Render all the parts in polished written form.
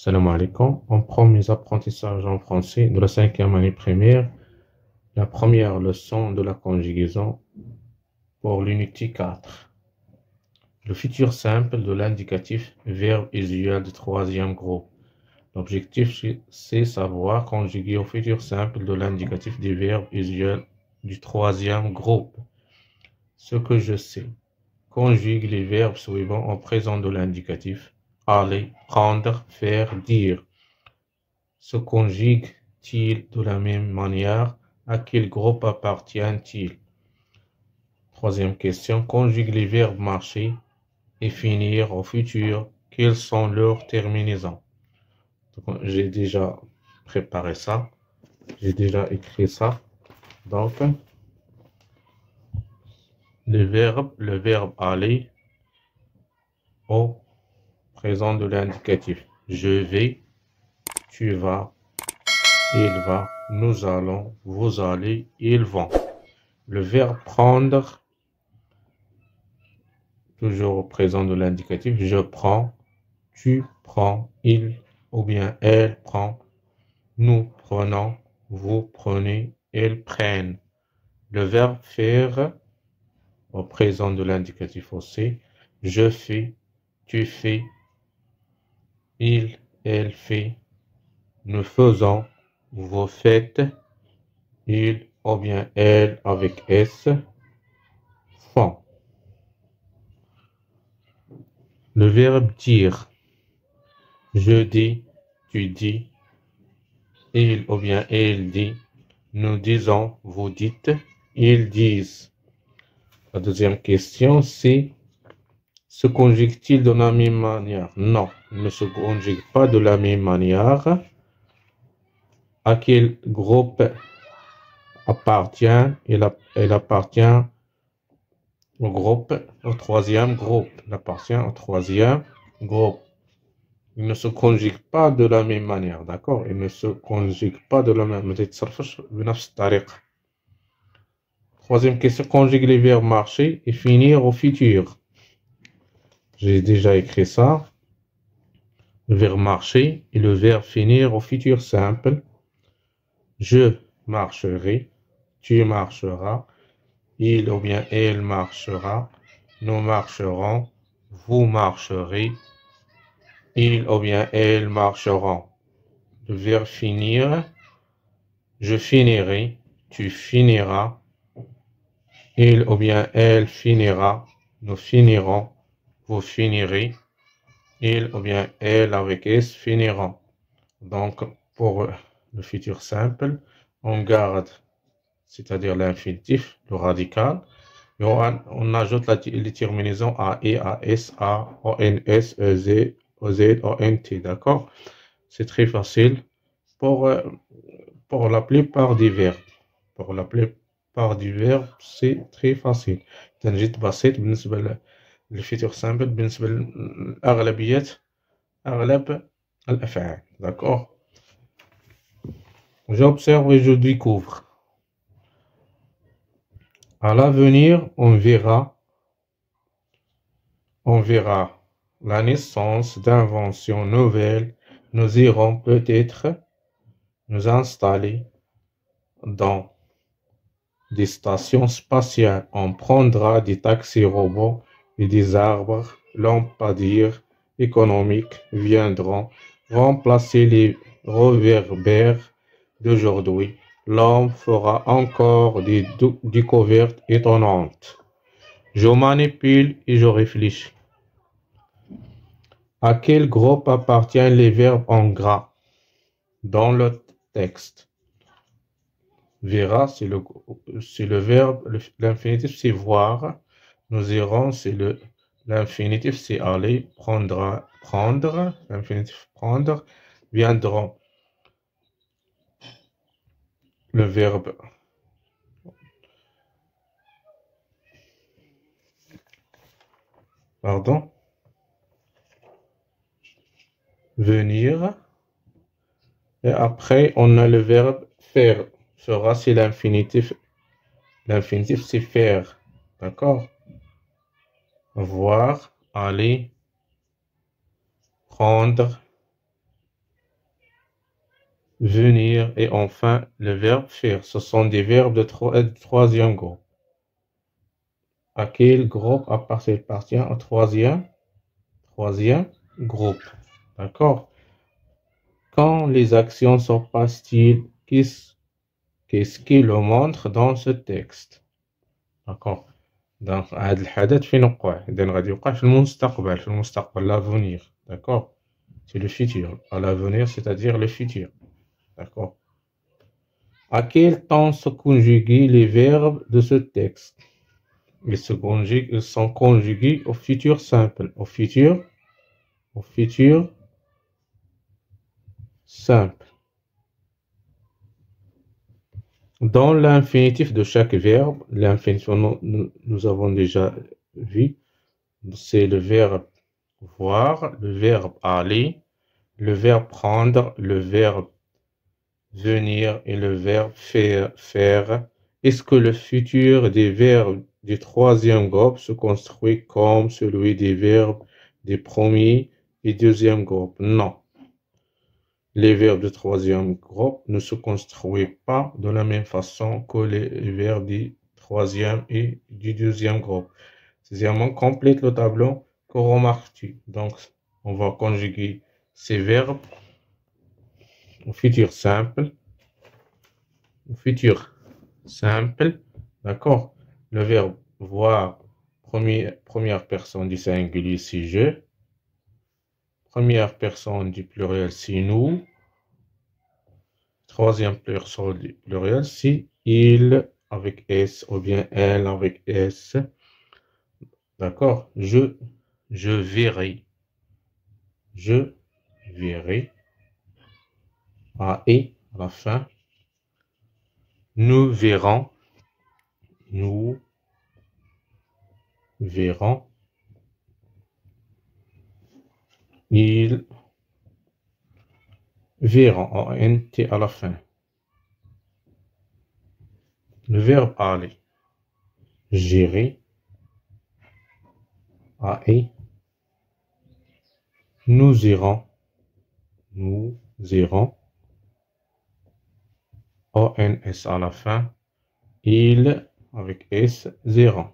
Salam alaikum. On prend mes apprentissages en français de la cinquième année primaire, la première leçon de la conjugaison pour l'unité 4. Le futur simple de l'indicatif verbe usuel du troisième groupe. L'objectif, c'est savoir conjuguer au futur simple de l'indicatif du verbe usuel du troisième groupe. Ce que je sais. Conjugue les verbes suivants en présent de l'indicatif. Aller, prendre, faire, dire. Se conjugue-t-il de la même manière? À quel groupe appartient-il? Troisième question. Conjugue les verbes marcher et finir au futur. Quelles sont leurs terminaisons? J'ai déjà préparé ça. J'ai déjà écrit ça. Donc, le verbe aller au présent de l'indicatif. Je vais, tu vas, il va, nous allons, vous allez, ils vont. Le verbe prendre, toujours au présent de l'indicatif, je prends, tu prends, il ou bien elle prend, nous prenons, vous prenez, elles prennent. Le verbe faire, au présent de l'indicatif aussi, je fais, tu fais, il, elle fait, nous faisons, vous faites, il ou bien elle avec S font. Le verbe dire, je dis, tu dis, il ou bien elle dit, nous disons, vous dites, ils disent. La deuxième question, c'est se conjugue-t-il de la même manière? Non, il ne se conjugue pas de la même manière. À quel groupe appartient? Il appartient au troisième groupe. Il appartient au troisième groupe. Il ne se conjugue pas de la même manière, d'accord? Il ne se conjugue pas de la même manière. Troisième question, conjugue les verbes marcher et finir au futur. J'ai déjà écrit ça. Le verbe marcher et le verbe finir au futur simple. Je marcherai, tu marcheras, il ou bien elle marchera, nous marcherons, vous marcherez, il ou bien elle marcheront. Le verbe finir, je finirai, tu finiras, il ou bien elle finira, nous finirons, vous finirez, il ou bien elle avec S finiront. Donc, pour le futur simple, on garde, c'est-à-dire l'infinitif, le radical, et on ajoute les terminaisons A, E, A, S, A, O, N, S, E, Z, O, Z, O, N, T, d'accord? C'est très facile pour, pour la plupart des verbes. Pour la plupart des verbes, c'est très facile. تنجيد بسيط بالنسبة للفيتور سامبل بالنسبة لأغلبية أغلب الأفعال. D'accord? J'observe et je découvre. À l'avenir, on verra la naissance d'inventions nouvelles. Nous irons peut-être nous installer dans des stations spatiales. On prendra des taxis robots et des arbres lampadaires économiques viendront remplacer les réverbères d'aujourd'hui. L'homme fera encore des découvertes étonnantes. Je manipule et je réfléchis. À quel groupe appartiennent les verbes en gras dans le texte? Verra, c'est le verbe, l'infinitif c'est voir. Nous irons, c'est l'infinitif c'est aller, prendra, prendre, l'infinitif prendre, viendront. Le verbe pardon, venir. Et après, on a le verbe faire. Fera, c'est l'infinitif. L'infinitif, c'est faire. D'accord? Voir, aller, prendre, venir et enfin le verbe faire. Ce sont des verbes de troisième groupe. À quel groupe appartient au troisième groupe? D'accord? Quand les actions sont pastiles, qu'est-ce qui le montre dans ce texte? D'accord? Donc, هذا الحدث فين وقع؟ إذا غادي يوقع في المستقبل, l'avenir. D'accord? C'est le futur. À l'avenir, c'est-à-dire le futur. D'accord? À quel temps se conjuguent les verbes de ce texte? Ils sont conjugués au futur simple. Au futur simple. Dans l'infinitif de chaque verbe, l'infinitif, nous avons déjà vu, c'est le verbe voir, le verbe aller, le verbe prendre, le verbe venir et le verbe faire. Est-ce que le futur des verbes du troisième groupe se construit comme celui des verbes des premiers et deuxième groupe? Non. Les verbes du troisième groupe ne se construisent pas de la même façon que les verbes du troisième et du deuxième groupe. Sixièmement, complète le tableau. Que remarques-tu? Donc, on va conjuguer ces verbes au futur simple. Au futur simple, d'accord? Le verbe voir, première personne du singulier, c'est je. Première personne du pluriel, c'est nous. Troisième personne du pluriel, c'est il avec S ou bien elle avec S. D'accord? Je verrai. Je verrai. A et à la fin. Nous verrons. Nous verrons. Ils verront. O-N-T à la fin. Le verbe aller. J'irai. A-E. Nous irons. Nous irons. O-N-S à la fin. Il avec S, iront.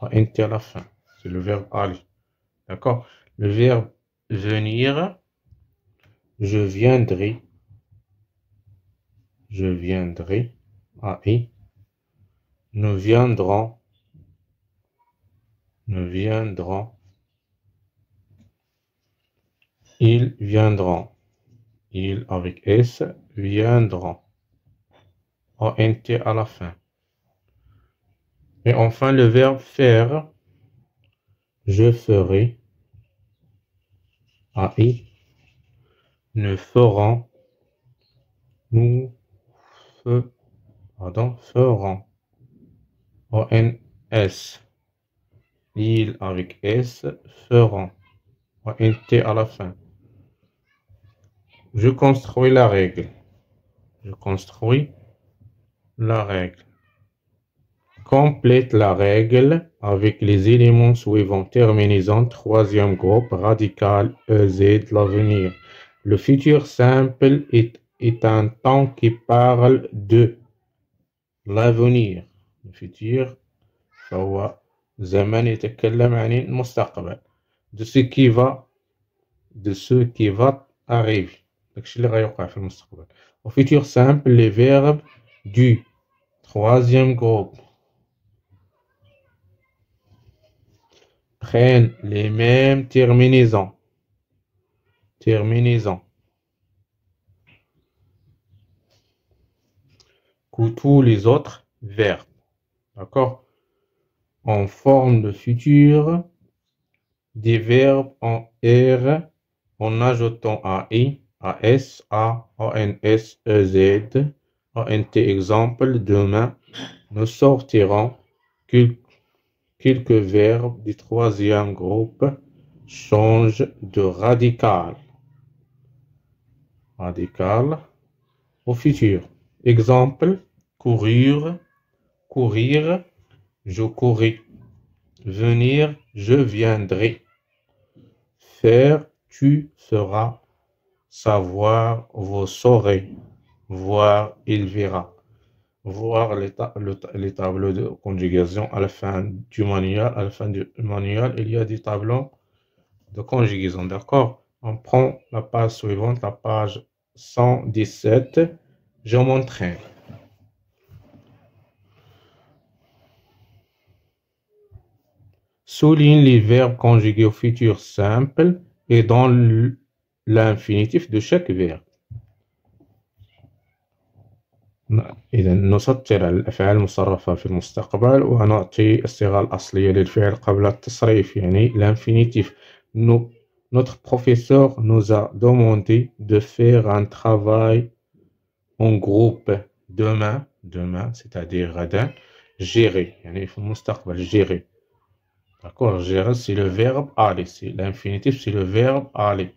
O-N-T à la fin. C'est le verbe aller. D'accord? Le verbe venir. Je viendrai. Je viendrai. A-E. Nous viendrons. Nous viendrons. Ils viendront. Ils avec S viendront. O-N-T à la fin. Et enfin le verbe faire. Je ferai. A-I. Nous ferons. Nous ferons. O-N-S. Il avec S feront. O-N-T à la fin. Je construis la règle. Je construis la règle. Complète la règle avec les éléments suivants. Terminaison, troisième groupe, radical, EZ, l'avenir. Le futur simple est un temps qui parle de l'avenir. Le futur, فهو زمن يتكلم عن المستقبل. De ce qui va arriver. داكشي اللي غيوقع في المستقبل. Au futur simple, les verbes du troisième groupe prennent les mêmes terminaisons. Que tous les autres verbes. D'accord? On forme le futur des verbes en R en ajoutant AI, AS, A, ONS, EZ, ONT. Exemple, demain, nous sortirons quelques verbes du troisième groupe changent de radical. Radical au futur. Exemple, courir, je courrai. Venir, je viendrai. Faire, tu feras. savoir, vous saurez, voir, il verra. Voir les tableaux de conjugation à la fin du manuel. À la fin du manuel, il y a des tableaux de conjugaison, d'accord? On prend la page suivante, la page 117. Je m'entraîne. Souligne les verbes conjugués au futur simple et dans l'infinitif de chaque verbe. إذا نسطر الأفعال المصرفة في المستقبل ونعطي الصيغة الأصلية للفعل قبل التصريف يعني l'infinitif. Notre professeur nous a demandé de faire un travail en groupe demain c'est-à-dire غدا gérer يعني في المستقبل gérer. D'accord, gérer c'est le verbe aller, c'est l'infinitif, c'est le verbe aller.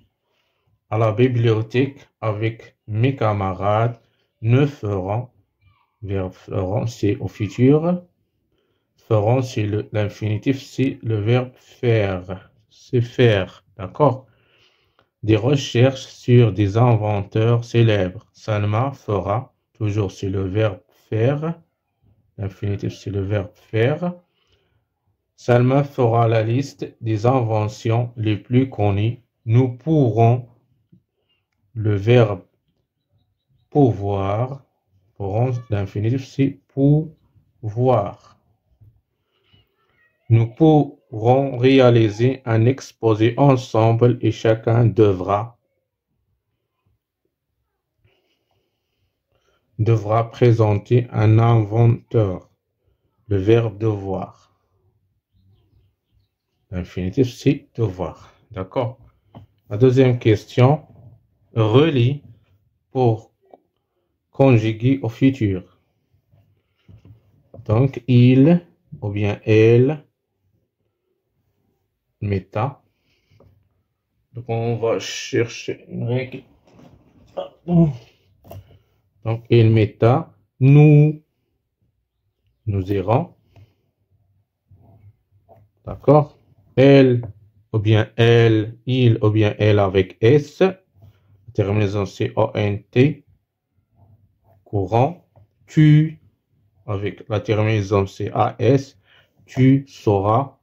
À la bibliothèque avec mes camarades, nous ferons. Verbe feront, c'est au futur. Feront, c'est l'infinitif, c'est le verbe faire. C'est faire, d'accord? Des recherches sur des inventeurs célèbres. Salma fera, toujours c'est le verbe faire. L'infinitif, c'est le verbe faire. Salma fera la liste des inventions les plus connues. Nous pourrons, le verbe pouvoir. L'infinitif, c'est pouvoir. Nous pourrons réaliser un exposé ensemble et chacun devra présenter un inventeur. Le verbe devoir. L'infinitif, c'est devoir. D'accord? La deuxième question. Relie pour conjuguer au futur. Donc, il ou bien elle, méta. Donc, on va chercher une règle. Donc, il méta, nous irons. D'accord? Elle ou bien elle, il ou bien elle avec S. Terminaison c'est ONT. Courant. Tu avec la terminaison c'est AS. Tu sauras.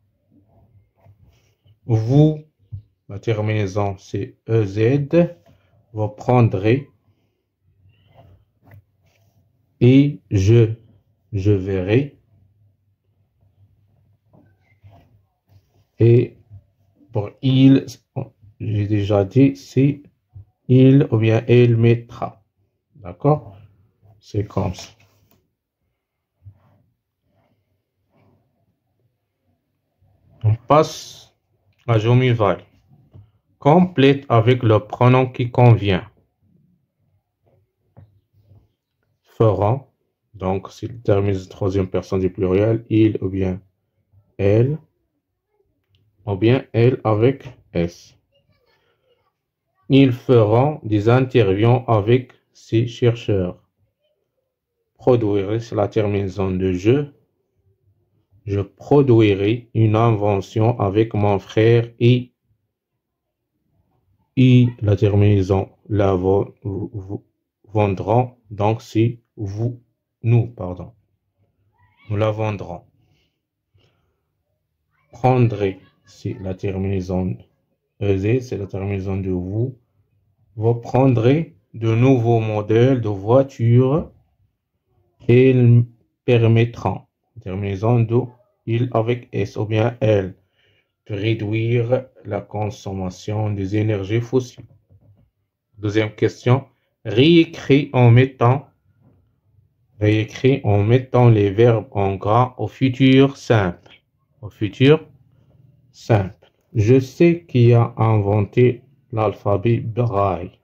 Vous, la terminaison c'est EZ. Vous prendrez. Et je verrai. Et pour il, j'ai déjà dit, c'est il ou bien elle mettra. D'accord? C'est comme ça. On passe à Jomival. Complète avec le pronom qui convient. Feront. Donc, c'est le terme troisième personne du pluriel. Il ou bien elle. Ou bien elle avec S. Ils feront des interviews avec ces chercheurs. Produire, c'est la terminaison de je. Je produirai une invention avec mon frère et la terminaison la vendrons. Donc, c'est nous, pardon. Nous la vendrons. Prendrez, c'est la terminaison EZ, c'est la terminaison de vous. Vous prendrez de nouveaux modèles de voitures et ils permettront, terminaison de il avec S ou bien elle, de réduire la consommation des énergies fossiles. Deuxième question, réécrit en mettant les verbes en gras au futur simple. Au futur simple. Je sais qui a inventé l'alphabet braille.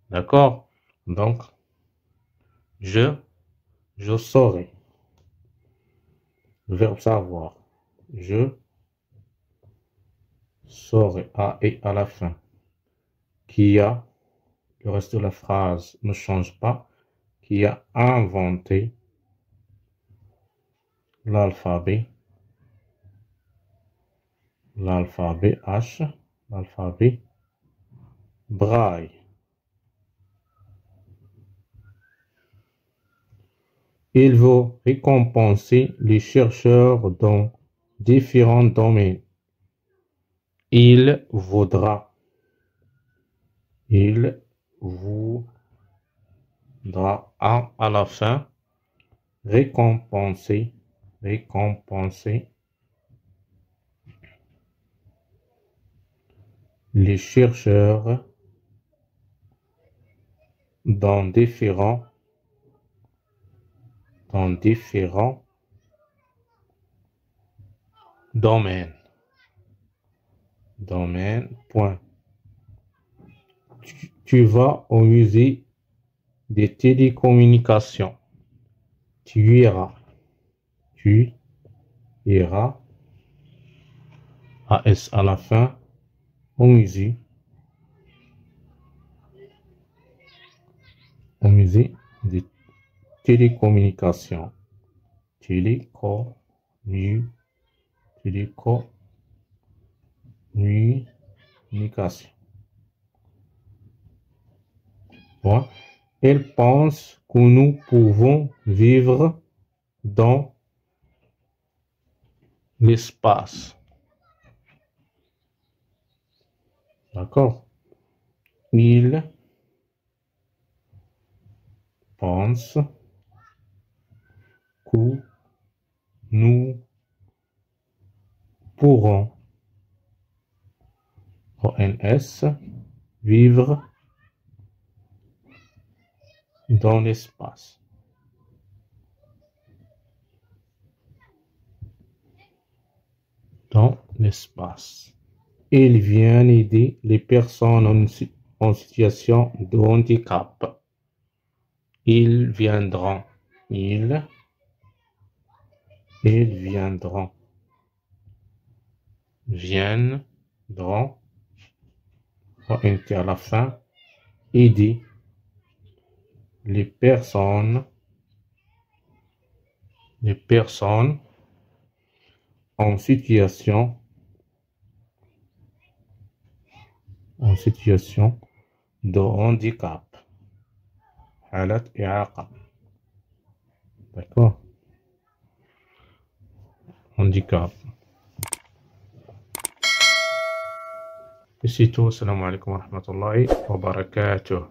D'accord? Donc, je saurai. Le verbe savoir. Je saurai. A et à la fin. Qui a, le reste de la phrase ne change pas. Qui a inventé l'alphabet. L'alphabet H. L'alphabet braille. Il veut récompenser les chercheurs dans différents domaines. Il voudra à la fin récompenser les chercheurs dans différents domaines. Point. Tu vas au musée des télécommunications. Tu iras. AS à la fin, au musée des télécommunications. Télécommunication. Bon. Elle pense que nous pouvons vivre dans l'espace. D'accord? Il pense que nous pourrons, ONS, vivre dans l'espace. Il vient aider les personnes en situation de handicap. Ils viendront. ONT à la fin. Aider les personnes en situation de handicap. حالة إعاقة. D'accord? Handicap. Et c'est tout. Assalamu alaikum wa rahmatullahi wa barakatuh.